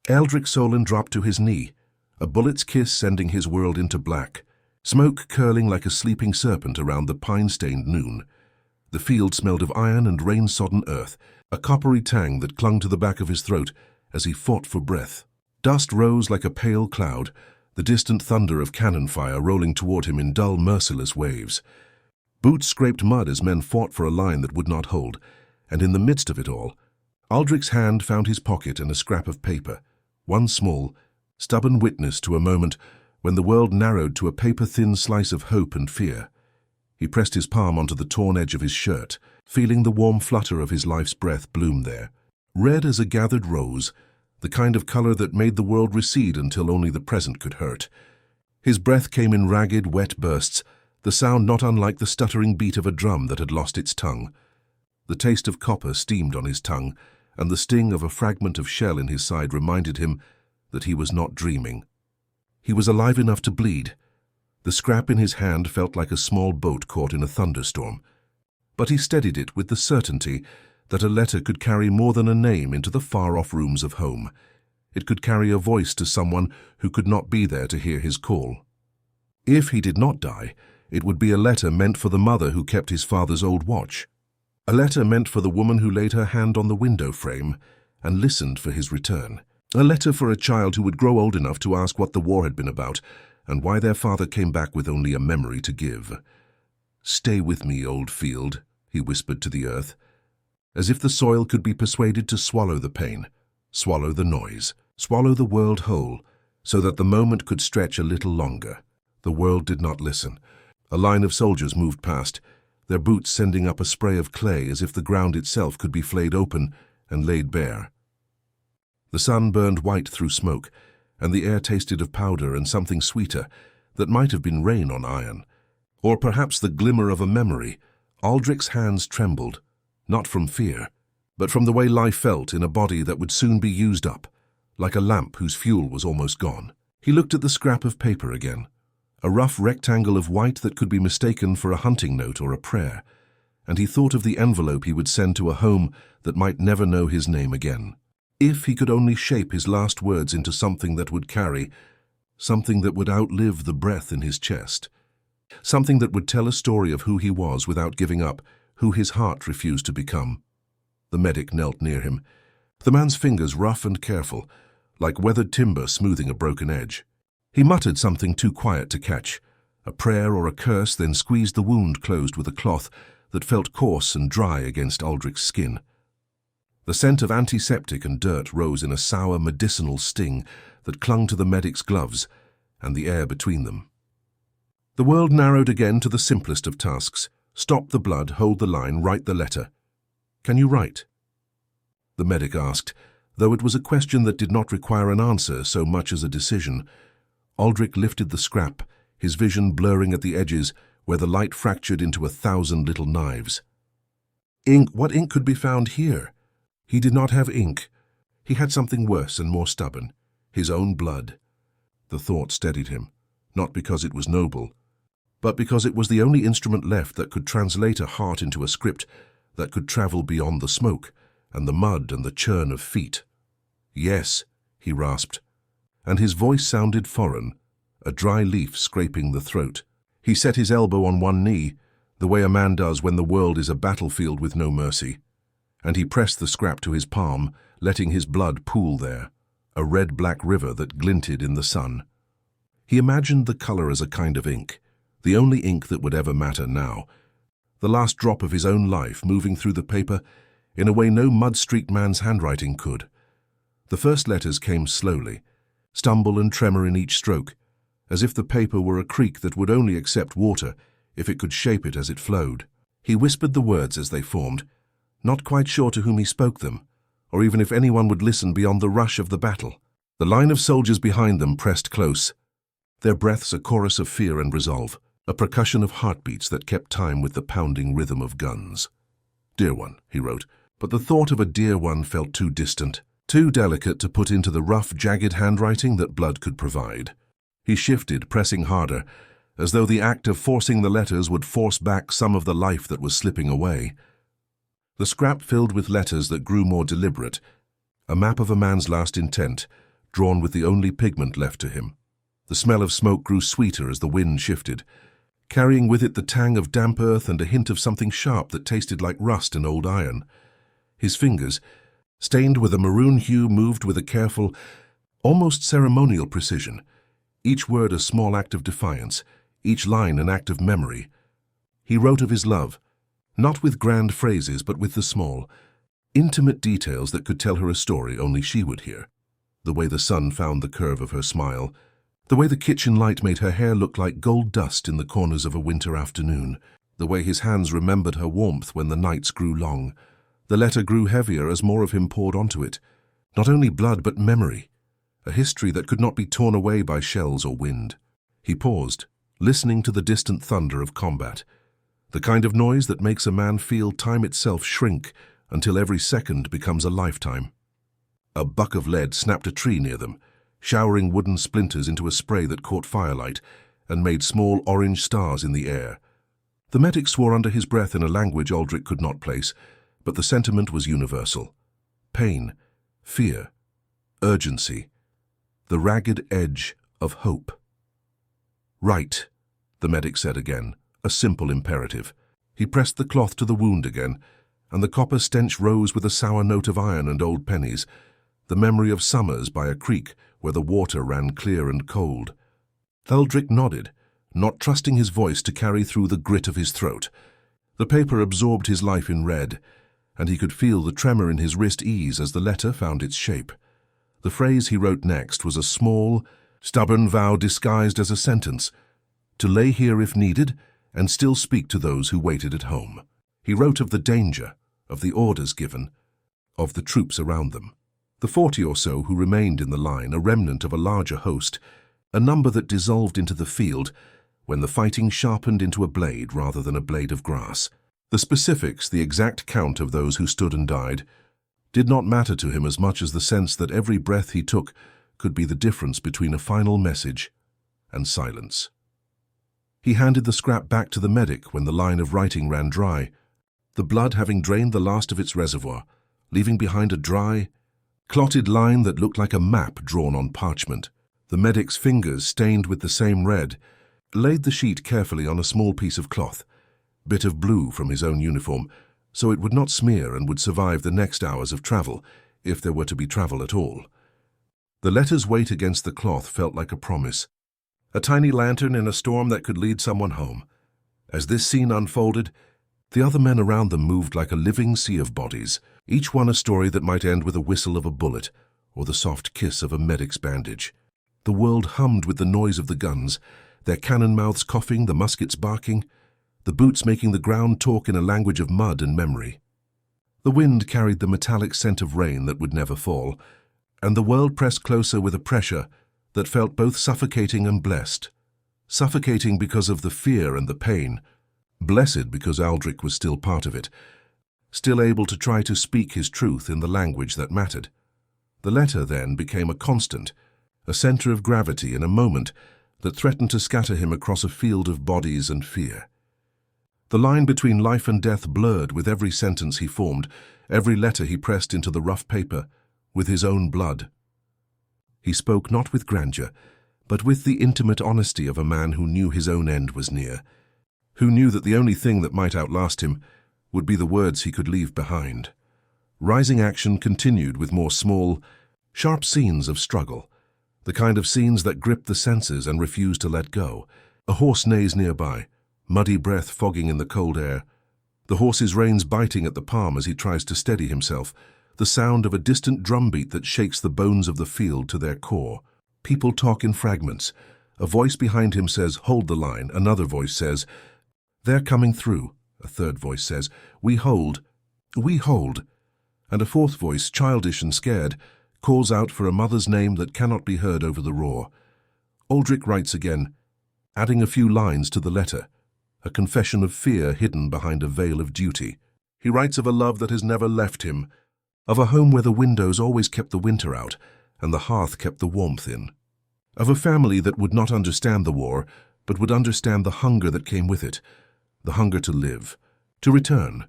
Eldrick Solon dropped to his knee, a bullet's kiss sending his world into black, smoke curling like a sleeping serpent around the pine-stained noon. The field smelled of iron and rain-sodden earth, a coppery tang that clung to the back of his throat as he fought for breath. Dust rose like a pale cloud, the distant thunder of cannon fire rolling toward him in dull, merciless waves. Boots scraped mud as men fought for a line that would not hold, and in the midst of it all, Aldrich's hand found his pocket and a scrap of paper, one small, stubborn witness to a moment when the world narrowed to a paper-thin slice of hope and fear. He pressed his palm onto the torn edge of his shirt, feeling the warm flutter of his life's breath bloom there. Red as a gathered rose, the kind of color that made the world recede until only the present could hurt. His breath came in ragged, wet bursts, the sound not unlike the stuttering beat of a drum that had lost its tongue. The taste of copper steamed on his tongue, and the sting of a fragment of shell in his side reminded him that he was not dreaming. He was alive enough to bleed. The scrap in his hand felt like a small boat caught in a thunderstorm, but he steadied it with the certainty that a letter could carry more than a name into the far-off rooms of home. It could carry a voice to someone who could not be there to hear his call. If he did not die, it would be a letter meant for the mother who kept his father's old watch. A letter meant for the woman who laid her hand on the window frame and listened for his return. A letter for a child who would grow old enough to ask what the war had been about and why their father came back with only a memory to give. "Stay with me, old field," he whispered to the earth, as if the soil could be persuaded to swallow the pain, swallow the noise, swallow the world whole, so that the moment could stretch a little longer. The world did not listen. A line of soldiers moved past, their boots sending up a spray of clay as if the ground itself could be flayed open and laid bare. The sun burned white through smoke, and the air tasted of powder and something sweeter that might have been rain on iron, or perhaps the glimmer of a memory. Aldrich's hands trembled, not from fear, but from the way life felt in a body that would soon be used up, like a lamp whose fuel was almost gone. He looked at the scrap of paper again, a rough rectangle of white that could be mistaken for a hunting note or a prayer, and he thought of the envelope he would send to a home that might never know his name again. If he could only shape his last words into something that would carry, something that would outlive the breath in his chest, something that would tell a story of who he was without giving up, who his heart refused to become. The medic knelt near him, the man's fingers rough and careful, like weathered timber smoothing a broken edge. He muttered something too quiet to catch, a prayer or a curse, then squeezed the wound closed with a cloth that felt coarse and dry against Aldrich's skin. The scent of antiseptic and dirt rose in a sour medicinal sting that clung to the medic's gloves and the air between them. The world narrowed again to the simplest of tasks. Stop the blood, hold the line, write the letter. "Can you write?" The medic asked, though it was a question that did not require an answer so much as a decision. Aldrich lifted the scrap, his vision blurring at the edges where the light fractured into 1,000 little knives. Ink? What ink could be found here? He did not have ink. He had something worse and more stubborn, his own blood. The thought steadied him, not because it was noble, but because it was the only instrument left that could translate a heart into a script that could travel beyond the smoke and the mud and the churn of feet. "Yes," he rasped, and his voice sounded foreign, a dry leaf scraping the throat. He set his elbow on one knee, the way a man does when the world is a battlefield with no mercy, and he pressed the scrap to his palm, letting his blood pool there, a red-black river that glinted in the sun. He imagined the color as a kind of ink, the only ink that would ever matter now, the last drop of his own life moving through the paper in a way no mud-streaked man's handwriting could. The first letters came slowly, stumble and tremor in each stroke, as if the paper were a creek that would only accept water if it could shape it as it flowed. He whispered the words as they formed, not quite sure to whom he spoke them, or even if anyone would listen beyond the rush of the battle. The line of soldiers behind them pressed close, their breaths a chorus of fear and resolve, a percussion of heartbeats that kept time with the pounding rhythm of guns. "Dear one," he wrote, but the thought of a dear one felt too distant, too delicate to put into the rough, jagged handwriting that blood could provide. He shifted, pressing harder, as though the act of forcing the letters would force back some of the life that was slipping away. The scrap filled with letters that grew more deliberate, a map of a man's last intent, drawn with the only pigment left to him. The smell of smoke grew sweeter as the wind shifted, carrying with it the tang of damp earth and a hint of something sharp that tasted like rust and old iron. His fingers, stained with a maroon hue, moved with a careful, almost ceremonial precision, each word a small act of defiance, each line an act of memory. He wrote of his love, not with grand phrases but with the small, intimate details that could tell her a story only she would hear. The way the sun found the curve of her smile, the way the kitchen light made her hair look like gold dust in the corners of a winter afternoon, the way his hands remembered her warmth when the nights grew long. The letter grew heavier as more of him poured onto it, not only blood but memory, a history that could not be torn away by shells or wind. He paused, listening to the distant thunder of combat, the kind of noise that makes a man feel time itself shrink until every second becomes a lifetime. A buck of lead snapped a tree near them, showering wooden splinters into a spray that caught firelight and made small orange stars in the air. The medic swore under his breath in a language Aldrich could not place, but the sentiment was universal. Pain, fear, urgency, the ragged edge of hope. "Right," the medic said again, a simple imperative. He pressed the cloth to the wound again, and the copper stench rose with a sour note of iron and old pennies, the memory of summers by a creek where the water ran clear and cold. Aldrich nodded, not trusting his voice to carry through the grit of his throat. The paper absorbed his life in red, and he could feel the tremor in his wrist ease as the letter found its shape. The phrase he wrote next was a small, stubborn vow disguised as a sentence, to lay here if needed and still speak to those who waited at home. He wrote of the danger, of the orders given, of the troops around them. The 40 or so who remained in the line, a remnant of a larger host, a number that dissolved into the field when the fighting sharpened into a blade rather than a blade of grass. The specifics, the exact count of those who stood and died, did not matter to him as much as the sense that every breath he took could be the difference between a final message and silence. He handed the scrap back to the medic when the line of writing ran dry, the blood having drained the last of its reservoir, leaving behind a dry, clotted line that looked like a map drawn on parchment. The medic's fingers, stained with the same red, laid the sheet carefully on a small piece of cloth, bit of blue from his own uniform, so it would not smear and would survive the next hours of travel, if there were to be travel at all. The letter's weight against the cloth felt like a promise, a tiny lantern in a storm that could lead someone home. As this scene unfolded, the other men around them moved like a living sea of bodies, each one a story that might end with a whistle of a bullet or the soft kiss of a medic's bandage. The world hummed with the noise of the guns, their cannon mouths coughing, the muskets barking, the boots making the ground talk in a language of mud and memory. The wind carried the metallic scent of rain that would never fall, and the world pressed closer with a pressure that felt both suffocating and blessed. Suffocating because of the fear and the pain, blessed because Aldrich was still part of it, still able to try to speak his truth in the language that mattered. The letter, then, became a constant, a center of gravity in a moment that threatened to scatter him across a field of bodies and fear. The line between life and death blurred with every sentence he formed, every letter he pressed into the rough paper, with his own blood. He spoke not with grandeur, but with the intimate honesty of a man who knew his own end was near, who knew that the only thing that might outlast him would be the words he could leave behind. Rising action continued with more small, sharp scenes of struggle, the kind of scenes that grip the senses and refuse to let go. A horse neighs nearby, muddy breath fogging in the cold air, the horse's reins biting at the palm as he tries to steady himself, the sound of a distant drumbeat that shakes the bones of the field to their core. People talk in fragments. A voice behind him says, "Hold the line." Another voice says, "They're coming through." A third voice says, "We hold. We hold." And a fourth voice, childish and scared, calls out for a mother's name that cannot be heard over the roar. Aldrich writes again, adding a few lines to the letter, a confession of fear hidden behind a veil of duty. He writes of a love that has never left him, of a home where the windows always kept the winter out and the hearth kept the warmth in, of a family that would not understand the war, but would understand the hunger that came with it, the hunger to live, to return,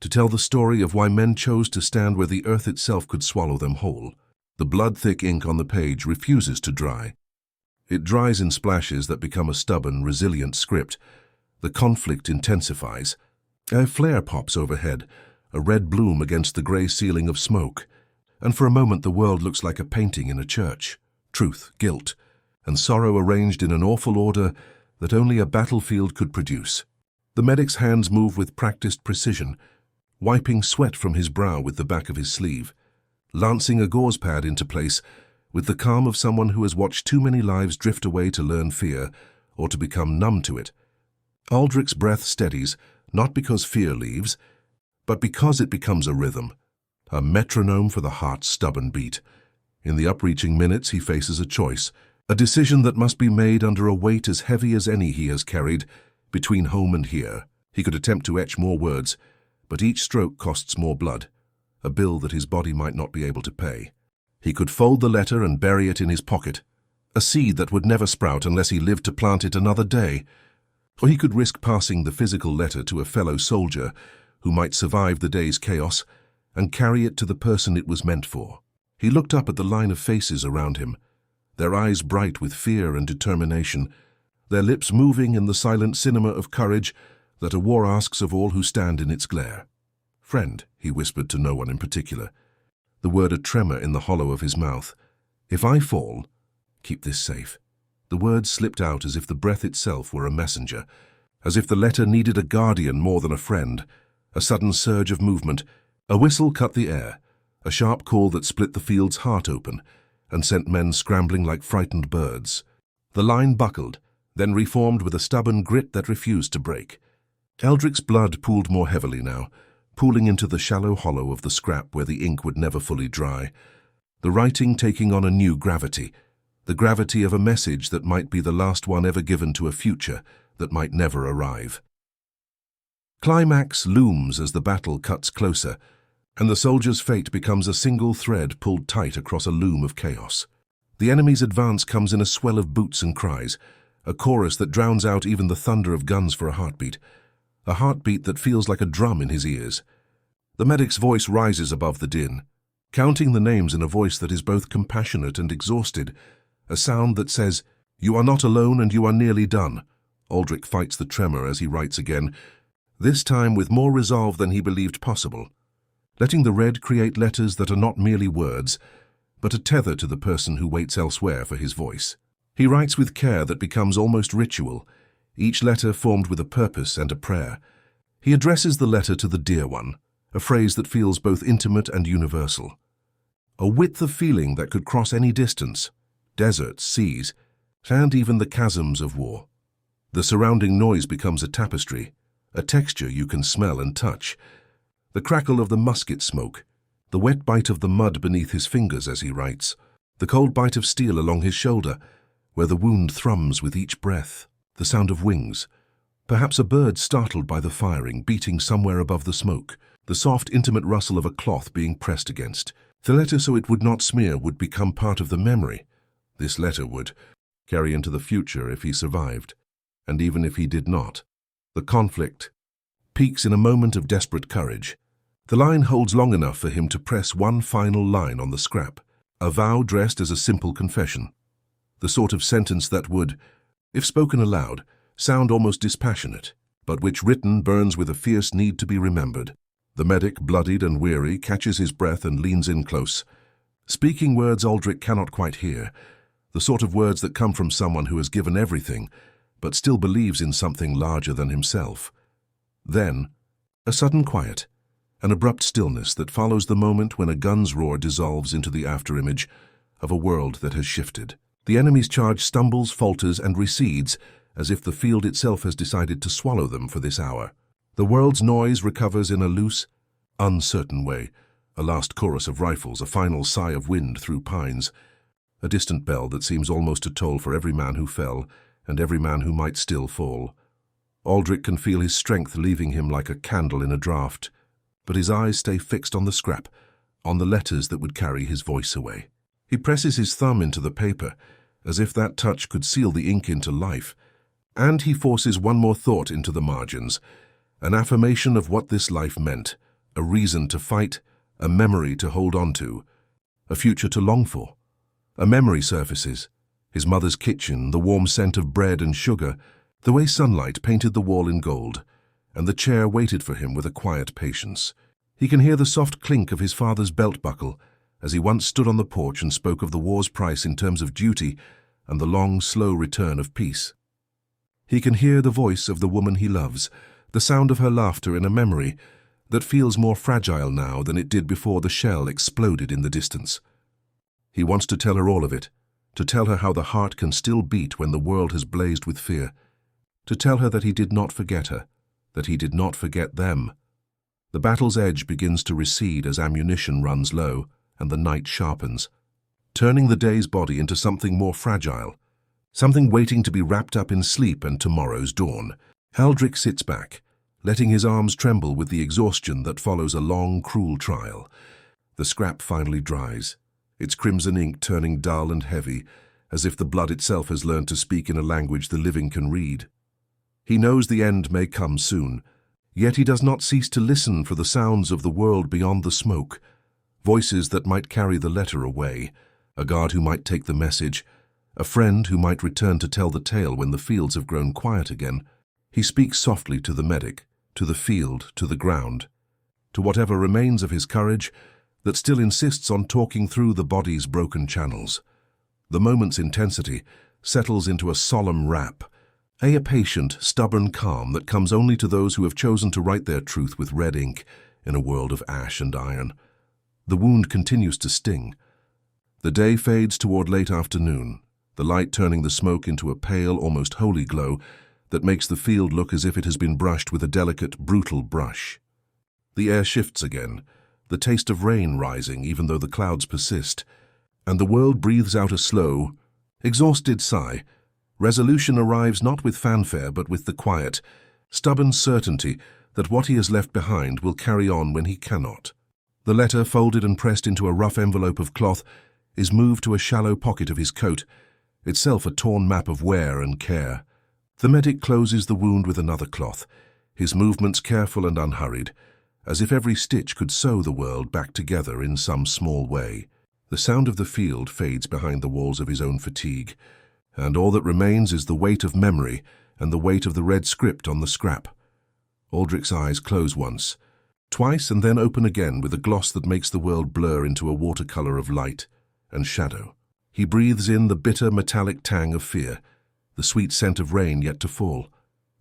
to tell the story of why men chose to stand where the earth itself could swallow them whole. The blood-thick ink on the page refuses to dry. It dries in splashes that become a stubborn, resilient script. The conflict intensifies. A flare pops overhead, a red bloom against the grey ceiling of smoke, and for a moment the world looks like a painting in a church. Truth, guilt, and sorrow arranged in an awful order that only a battlefield could produce. The medic's hands move with practiced precision, wiping sweat from his brow with the back of his sleeve, lancing a gauze pad into place with the calm of someone who has watched too many lives drift away to learn fear or to become numb to it. Aldrich's breath steadies, not because fear leaves, but because it becomes a rhythm, a metronome for the heart's stubborn beat. In the upreaching minutes he faces a choice, a decision that must be made under a weight as heavy as any he has carried, between home and here. He could attempt to etch more words, but each stroke costs more blood, a bill that his body might not be able to pay. He could fold the letter and bury it in his pocket, a seed that would never sprout unless he lived to plant it another day. Or he could risk passing the physical letter to a fellow soldier who might survive the day's chaos and carry it to the person it was meant for. He looked up at the line of faces around him, their eyes bright with fear and determination, their lips moving in the silent cinema of courage that a war asks of all who stand in its glare. "Friend," he whispered to no one in particular, the word a tremor in the hollow of his mouth. "If I fall, keep this safe." The words slipped out as if the breath itself were a messenger, as if the letter needed a guardian more than a friend. A sudden surge of movement, a whistle cut the air, a sharp call that split the field's heart open and sent men scrambling like frightened birds. The line buckled, then reformed with a stubborn grit that refused to break. Aldrich's blood pooled more heavily now, pooling into the shallow hollow of the scrap where the ink would never fully dry. The writing taking on a new gravity, the gravity of a message that might be the last one ever given to a future that might never arrive. Climax looms as the battle cuts closer, and the soldier's fate becomes a single thread pulled tight across a loom of chaos. The enemy's advance comes in a swell of boots and cries, a chorus that drowns out even the thunder of guns for a heartbeat that feels like a drum in his ears. The medic's voice rises above the din, counting the names in a voice that is both compassionate and exhausted, a sound that says, "You are not alone and you are nearly done." Aldrich fights the tremor as he writes again, this time with more resolve than he believed possible, letting the red create letters that are not merely words, but a tether to the person who waits elsewhere for his voice. He writes with care that becomes almost ritual, each letter formed with a purpose and a prayer. He addresses the letter to the dear one, a phrase that feels both intimate and universal. A width of feeling that could cross any distance, deserts, seas, and even the chasms of war. The surrounding noise becomes a tapestry, a texture you can smell and touch. The crackle of the musket smoke, the wet bite of the mud beneath his fingers as he writes, the cold bite of steel along his shoulder, where the wound thrums with each breath, the sound of wings, perhaps a bird startled by the firing beating somewhere above the smoke, the soft, intimate rustle of a cloth being pressed against. The letter, so it would not smear, would become part of the memory. This letter would carry into the future if he survived, and even if he did not. The conflict peaks in a moment of desperate courage. The line holds long enough for him to press one final line on the scrap, a vow dressed as a simple confession. The sort of sentence that would, if spoken aloud, sound almost dispassionate, but which written burns with a fierce need to be remembered. The medic, bloodied and weary, catches his breath and leans in close, speaking words Aldrich cannot quite hear, the sort of words that come from someone who has given everything, but still believes in something larger than himself. Then, a sudden quiet, an abrupt stillness that follows the moment when a gun's roar dissolves into the afterimage of a world that has shifted. The enemy's charge stumbles, falters, and recedes, as if the field itself has decided to swallow them for this hour. The world's noise recovers in a loose, uncertain way, a last chorus of rifles, a final sigh of wind through pines, a distant bell that seems almost to toll for every man who fell and every man who might still fall. Aldrich can feel his strength leaving him like a candle in a draught, but his eyes stay fixed on the scrap, on the letters that would carry his voice away. He presses his thumb into the paper, as if that touch could seal the ink into life, and he forces one more thought into the margins, an affirmation of what this life meant, a reason to fight, a memory to hold on to, a future to long for. A memory surfaces, his mother's kitchen, the warm scent of bread and sugar, the way sunlight painted the wall in gold, and the chair waited for him with a quiet patience. He can hear the soft clink of his father's belt buckle as he once stood on the porch and spoke of the war's price in terms of duty and the long, slow return of peace. He can hear the voice of the woman he loves, the sound of her laughter in a memory that feels more fragile now than it did before the shell exploded in the distance. He wants to tell her all of it, to tell her how the heart can still beat when the world has blazed with fear, to tell her that he did not forget her, that he did not forget them. The battle's edge begins to recede as ammunition runs low and the night sharpens, turning the day's body into something more fragile, something waiting to be wrapped up in sleep and tomorrow's dawn. Aldrich sits back, letting his arms tremble with the exhaustion that follows a long, cruel trial. The scrap finally dries, its crimson ink turning dull and heavy, as if the blood itself has learned to speak in a language the living can read. He knows the end may come soon, yet he does not cease to listen for the sounds of the world beyond the smoke, voices that might carry the letter away, a guard who might take the message, a friend who might return to tell the tale when the fields have grown quiet again. He speaks softly to the medic, to the field, to the ground, to whatever remains of his courage that still insists on talking through the body's broken channels. The moment's intensity settles into a solemn rap, a patient, stubborn calm that comes only to those who have chosen to write their truth with red ink in a world of ash and iron. The wound continues to sting. The day fades toward late afternoon, the light turning the smoke into a pale, almost holy glow that makes the field look as if it has been brushed with a delicate, brutal brush. The air shifts again, the taste of rain rising even though the clouds persist, and the world breathes out a slow, exhausted sigh. Resolution arrives not with fanfare but with the quiet, stubborn certainty that what he has left behind will carry on when he cannot. The letter, folded and pressed into a rough envelope of cloth, is moved to a shallow pocket of his coat, itself a torn map of wear and care. The medic closes the wound with another cloth, his movements careful and unhurried, as if every stitch could sew the world back together in some small way. The sound of the field fades behind the walls of his own fatigue, and all that remains is the weight of memory and the weight of the red script on the scrap. Aldrich's eyes close once, twice, and then open again with a gloss that makes the world blur into a watercolor of light and shadow. He breathes in the bitter metallic tang of fear, the sweet scent of rain yet to fall,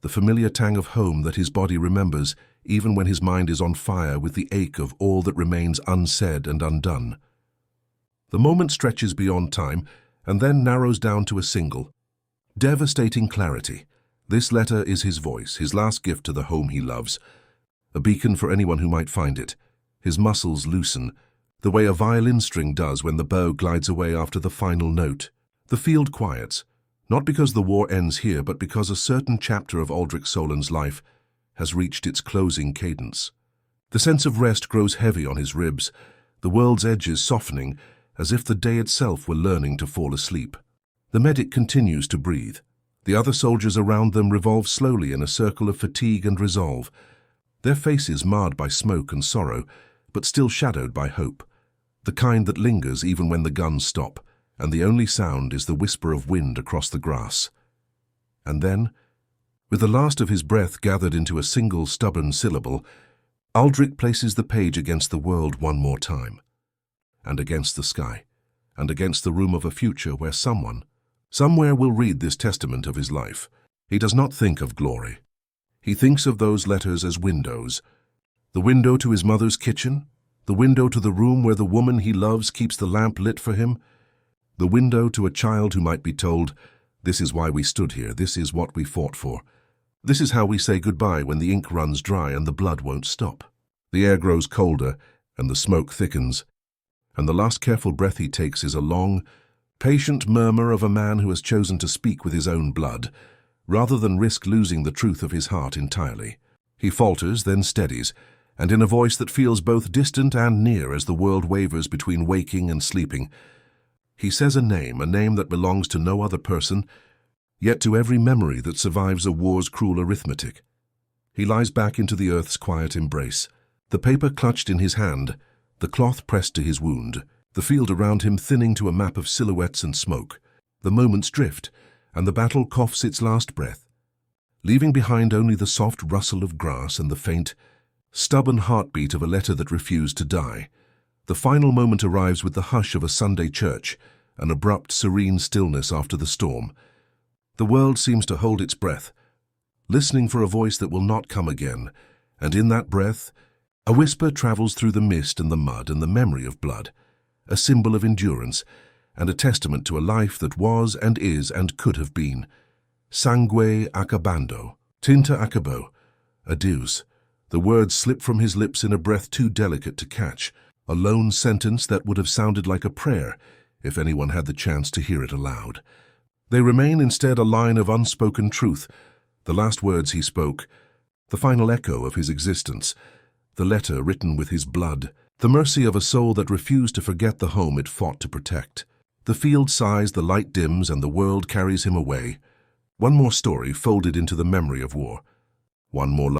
the familiar tang of home that his body remembers even when his mind is on fire with the ache of all that remains unsaid and undone. The moment stretches beyond time and then narrows down to a single, devastating clarity. This letter is his voice, his last gift to the home he loves, a beacon for anyone who might find it. His muscles loosen, the way a violin string does when the bow glides away after the final note. The field quiets, not because the war ends here, but because a certain chapter of Aldrich Solan's life has reached its closing cadence. The sense of rest grows heavy on his ribs, the world's edges softening, as if the day itself were learning to fall asleep. The medic continues to breathe. The other soldiers around them revolve slowly in a circle of fatigue and resolve, their faces marred by smoke and sorrow, but still shadowed by hope, the kind that lingers even when the guns stop, and the only sound is the whisper of wind across the grass. And then, with the last of his breath gathered into a single stubborn syllable, Aldrich places the page against the world one more time, and against the sky, and against the room of a future where someone, somewhere will read this testament of his life. He does not think of glory. He thinks of those letters as windows, the window to his mother's kitchen, the window to the room where the woman he loves keeps the lamp lit for him, the window to a child who might be told, "This is why we stood here, this is what we fought for. This is how we say goodbye when the ink runs dry and the blood won't stop." The air grows colder and the smoke thickens, and the last careful breath he takes is a long, patient murmur of a man who has chosen to speak with his own blood, rather than risk losing the truth of his heart entirely. He falters, then steadies, and in a voice that feels both distant and near as the world wavers between waking and sleeping, he says a name that belongs to no other person, yet to every memory that survives a war's cruel arithmetic. He lies back into the earth's quiet embrace, the paper clutched in his hand, the cloth pressed to his wound, the field around him thinning to a map of silhouettes and smoke. The moments drift, and the battle coughs its last breath, leaving behind only the soft rustle of grass and the faint, stubborn heartbeat of a letter that refused to die. The final moment arrives with the hush of a Sunday church, an abrupt, serene stillness after the storm. The world seems to hold its breath, listening for a voice that will not come again, and in that breath, a whisper travels through the mist and the mud and the memory of blood, a symbol of endurance and a testament to a life that was and is and could have been. Sangue acabando, tinta acabou, adieus. The words slip from his lips in a breath too delicate to catch, a lone sentence that would have sounded like a prayer if anyone had the chance to hear it aloud. They remain instead a line of unspoken truth, the last words he spoke, the final echo of his existence, the letter written with his blood, the mercy of a soul that refused to forget the home it fought to protect. The field sighs, the light dims, and the world carries him away. One more story folded into the memory of war. One more